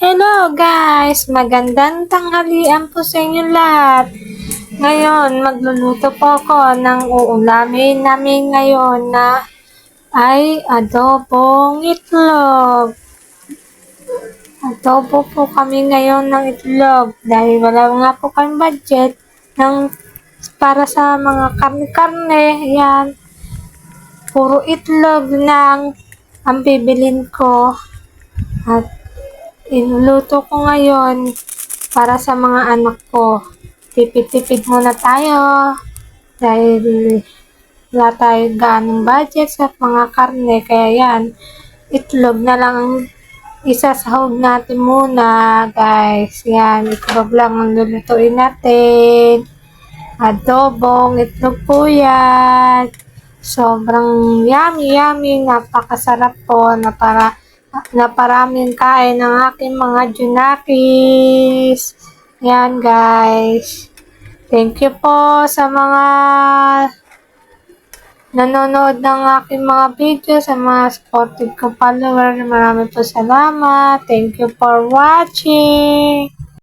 Hello guys! Magandang tanghalian po sa inyo lahat. Ngayon, magluluto po ako ng uulamin namin ngayon na ay adobong itlog. Adobo po kami ngayon ng itlog dahil wala nga po kami budget para sa mga karne-karne. Yan, puro itlog lang ang bibilin ko. At inuluto ko ngayon para sa mga anak ko. Tipid-tipid muna tayo dahil wala tayo ganong budget sa mga karne. Kaya yan, itlog na lang ang isasahog natin muna, guys. Yan, itlog lang ang lulutuin natin. Adobong itlog po yan. Sobrang yummy, napakasarap po na paraming kain ng aking mga junakis. Yan guys. Thank you po sa mga nanonood ng aking mga video, sa mga supported ko follower. Maraming po salamat. Thank you for watching.